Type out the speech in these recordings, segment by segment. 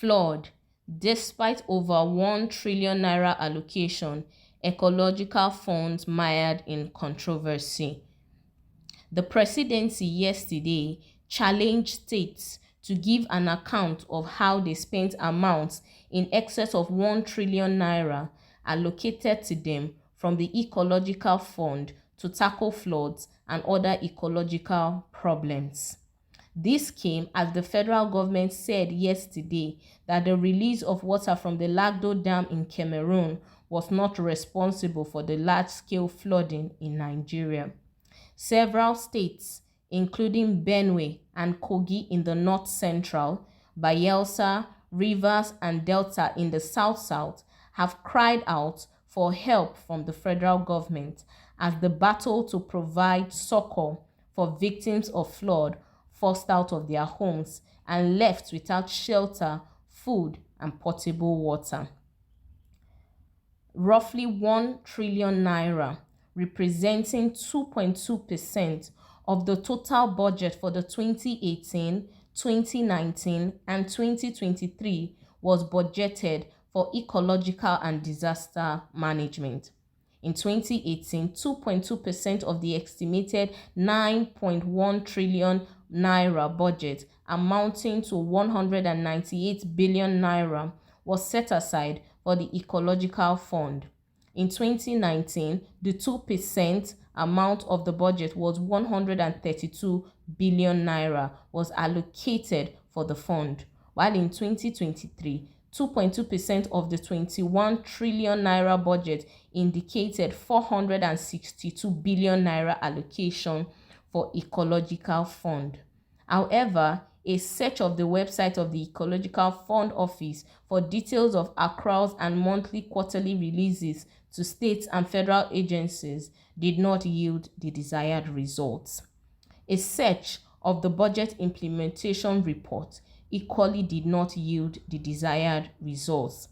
Flood. Despite over N1 trillion naira allocation, ecological funds mired in controversy. The presidency yesterday challenged states to give an account of how they spent amounts in excess of N1 trillion naira allocated to them from the Ecological Fund to tackle floods and other ecological problems. This came as the federal government said yesterday that the release of water from the Lagdo Dam in Cameroon was not responsible for the large-scale flooding in Nigeria. Several states, including Benue and Kogi in the north-central, Bayelsa, Rivers, and Delta in the south-south, have cried out for help from the federal government as the battle to provide succor for victims of flood forced out of their homes and left without shelter, food, and potable water. Roughly N1 trillion naira, representing 2.2% of the total budget for the 2018, 2019, and 2023 was budgeted for ecological and disaster management. In 2018, 2.2% of the estimated 9.1 trillion naira budget, amounting to 198 billion naira, was set aside for the Ecological Fund. In 2019, the 2% amount of the budget was 132 billion naira was allocated for the fund, while in 2023, 2.2% of the 21 trillion naira budget indicated 462 billion naira allocation for Ecological Fund. However, a search of the website of the Ecological Fund Office for details of accruals and monthly quarterly releases to states and federal agencies did not yield the desired results. A search of the Budget Implementation Report equally did not yield the desired results.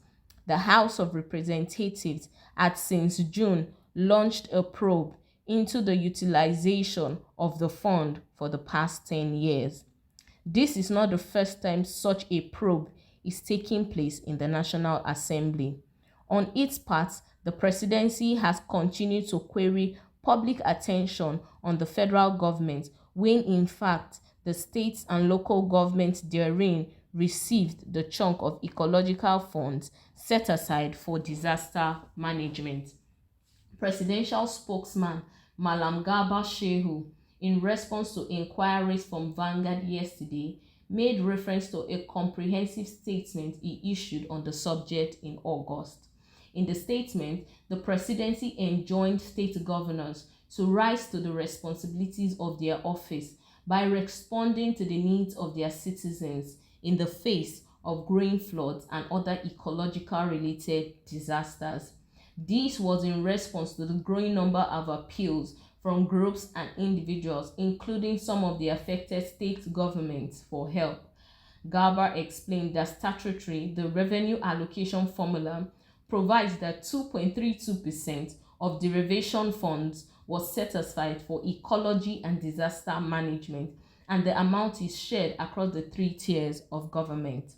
The House of Representatives had since June launched a probe into the utilization of the fund for the past 10 years. This is not the first time such a probe is taking place in the National Assembly. On its part, the presidency has continued to query public attention on the federal government when in fact the states and local governments therein received the chunk of ecological funds set aside for disaster management. Presidential spokesman Malam Garba Shehu, in response to inquiries from Vanguard yesterday, made reference to a comprehensive statement he issued on the subject in August. In the statement, the presidency enjoined state governors to rise to the responsibilities of their office by responding to the needs of their citizens in the face of growing floods and other ecological-related disasters. This was in response to the growing number of appeals from groups and individuals, including some of the affected state governments, for help. Garba explained that statutory, the revenue allocation formula, provides that 2.32% of derivation funds was set aside for ecology and disaster management, and the amount is shared across the 3 tiers of government.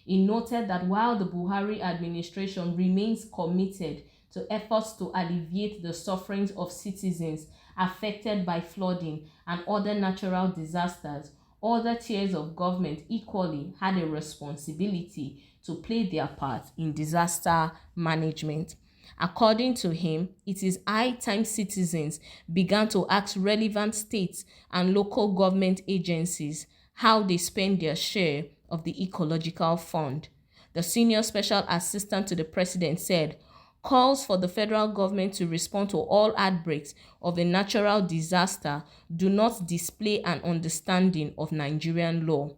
He noted that while the Buhari administration remains committed to efforts to alleviate the sufferings of citizens affected by flooding and other natural disasters, other tiers of government equally had a responsibility to play their part in disaster management. According to him, it is high time citizens began to ask relevant states and local government agencies how they spend their share of the Ecological Fund. The senior special assistant to the president said, calls for the federal government to respond to all outbreaks of a natural disaster do not display an understanding of Nigerian law.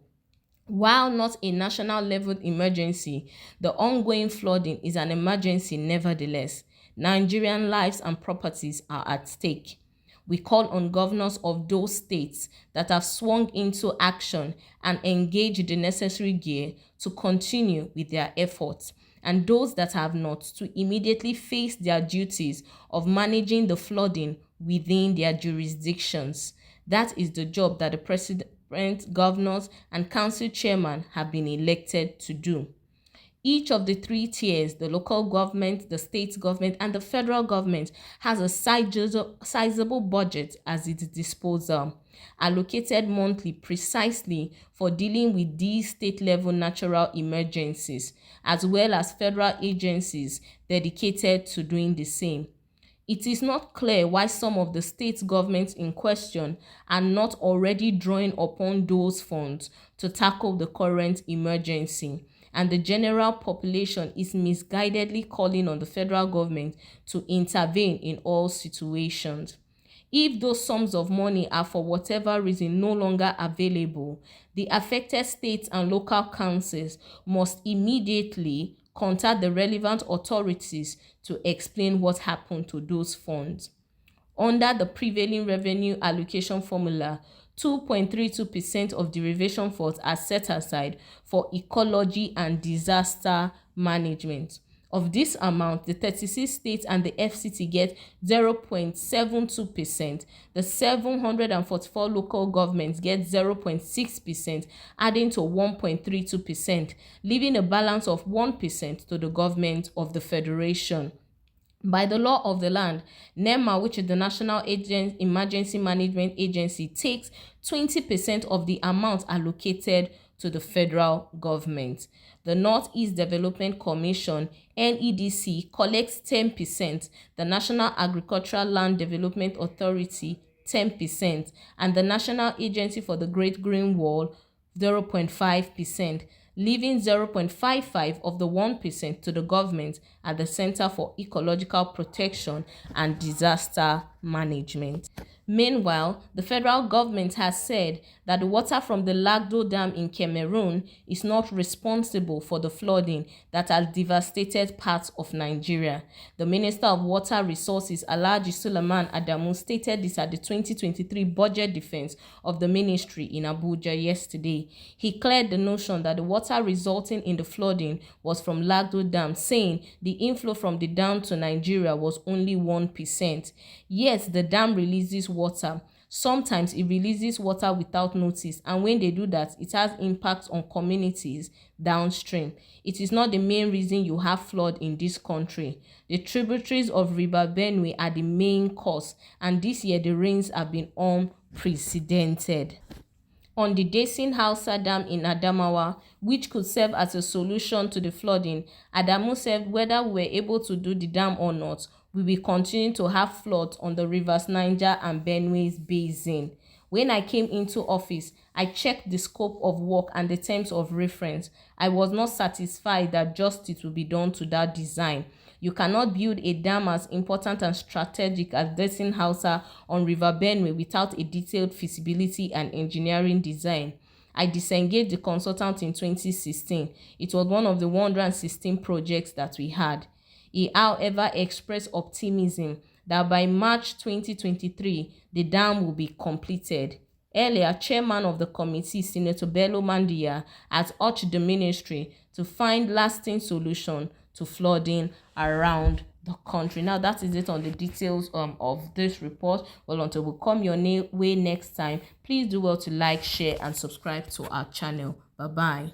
While not a national-level emergency, the ongoing flooding is an emergency nevertheless. Nigerian lives and properties are at stake. We call on governors of those states that have swung into action and engaged the necessary gear to continue with their efforts, and those that have not to immediately face their duties of managing the flooding within their jurisdictions. That is the job that the president, governors, and council chairman have been elected to do. Each of the three tiers, the local government, the state government, and the federal government, has a sizable budget at its disposal, allocated monthly precisely for dealing with these state-level natural emergencies, as well as federal agencies dedicated to doing the same. It is not clear why some of the state governments in question are not already drawing upon those funds to tackle the current emergency, and the general population is misguidedly calling on the federal government to intervene in all situations. If those sums of money are for whatever reason no longer available, the affected states and local councils must immediately contact the relevant authorities to explain what happened to those funds. Under the prevailing revenue allocation formula, 2.32% of derivation funds are set aside for ecology and disaster management. Of this amount, the 36 states and the FCT get 0.72%, the 744 local governments get 0.6%, adding to 1.32%, leaving a balance of 1% to the government of the federation. By the law of the land, NEMA, which is the National Emergency Management Agency, takes 20% of the amount allocated to the federal government. The Northeast Development Commission, NEDC, collects 10%, the National Agricultural Land Development Authority 10%, and the National Agency for the Great Green Wall 0.5%. leaving 0.55 of the 1% to the government at the Center for Ecological Protection and Disaster Management. Meanwhile, the federal government has said that the water from the Lagdo Dam in Cameroon is not responsible for the flooding that has devastated parts of Nigeria. The Minister of Water Resources, Alhaji Suleiman Adamu, stated this at the 2023 budget defense of the ministry in Abuja yesterday. He cleared the notion that the water resulting in the flooding was from Lagdo Dam, saying the inflow from the dam to Nigeria was only 1%. Yes, the dam releases water. Sometimes it releases water without notice, and when they do that, it has impact on communities downstream. It is not the main reason you have flood in this country. The tributaries of River Benue are the main cause, and this year the rains have been unprecedented. On the Desin Hausa Dam in Adamawa, which could serve as a solution to the flooding, Adamu said whether we were able to do the dam or not, we will continue to have floods on the rivers Niger and Benue's basin. When I came into office, I checked the scope of work and the terms of reference. I was not satisfied that justice will be done to that design. You cannot build a dam as important and strategic as Desin Hausa on River Benue without a detailed feasibility and engineering design. I disengaged the consultant in 2016. It was one of the 116 projects that we had. He, however, expressed optimism that by March 2023, the dam will be completed. Earlier, chairman of the committee, Senator Bello Mandia, has urged the ministry to find lasting solution to flooding around the country. Now, that is it on the details of this report. Well, until we come your way next time, please do well to like, share, and subscribe to our channel. Bye-bye.